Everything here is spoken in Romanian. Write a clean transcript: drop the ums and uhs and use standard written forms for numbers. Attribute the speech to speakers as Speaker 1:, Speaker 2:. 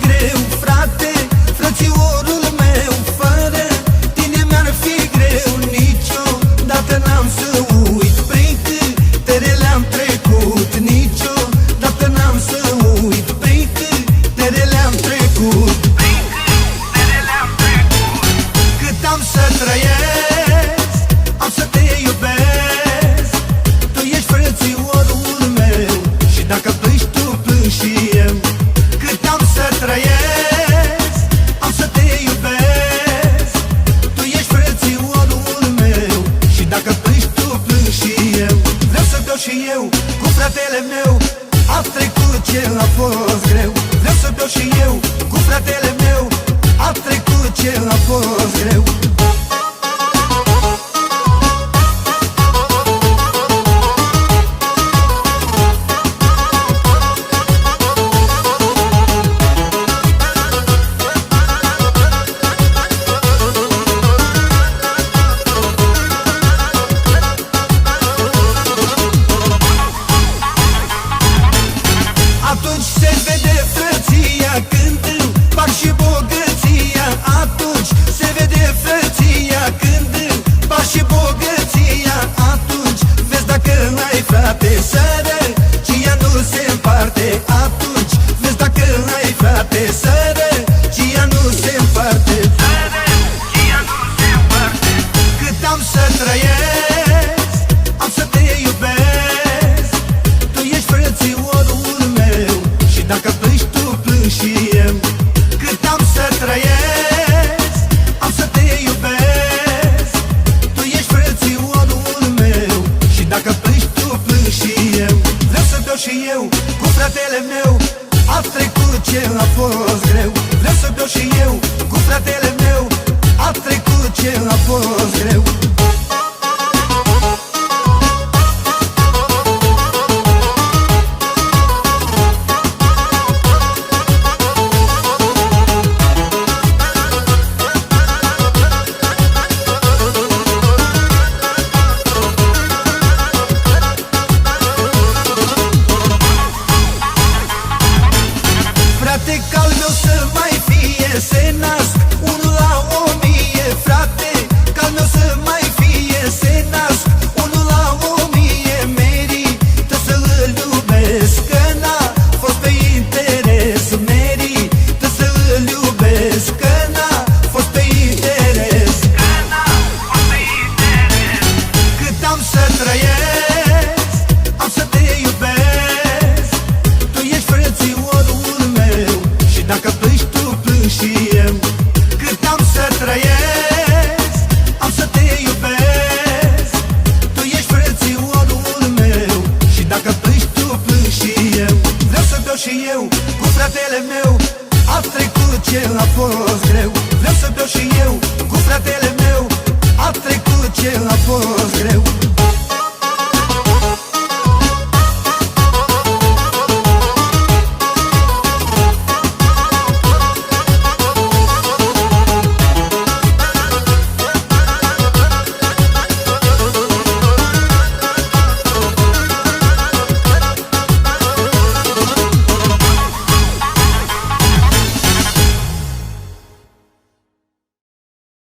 Speaker 1: greu, frate, frățiorul meu. Fără tine mi-ar fi greu, niciodată n-am să uit prin câtele le-am trecut. Niciodată n-am să uit prin câtele le-am trecut. Cât am să trăiesc, am să te iubesc. Tu ești frățiorul meu și dacă plângi tu, plâng și eu. Cât am să trăiesc, am să te iubesc. Tu ești frățiorul meu și dacă plângi tu, plâng și eu. Vreau să beau și eu cu fratele meu, a trecut ce a fost greu. Vreau să beau și eu cu fratele meu, a trecut ce a fost greu. Atunci se vede frăția când împar și bogăția. Atunci se vede frăția când împar și bogăția. Atunci vezi dacă n-ai frate, sărăcia nu se împarte. Atunci vezi dacă n-ai frate, sărăcia nu se împarte. Cât am să trăiesc, am să te iubesc. Tu ești frățiorul meu și dacă plângi tu, plâng și eu. Cât am să trăiesc, am să te iubesc. Tu ești frățiorul meu și dacă plângi tu, plâng și eu. Vreau să beau și eu cu fratele meu, a trecut ce a fost greu. Vreau să beau și eu cu fratele meu, a trecut ce a fost greu. Frate, că al meu să mai fie, se nasc unul la 1000. Frate, că al meu să mai fie, se nasc unul la 1000. Merită să îl iubesc, că n-a fost pe interes. Merită să îl iubesc, că n-a fost pe interes. Cât am să trăiesc, am să te iubesc. Tu ești frățiorul meu și dacă plângi tu, plâng și eu. Cât am să trăiesc, am să te iubesc. Tu ești frățiorul meu și dacă plângi tu, plâng și eu. Vreau să beau și eu cu fratele meu, a trecut ce a fost greu. Vreau să beau și eu cu fratele meu, a trecut ce a fost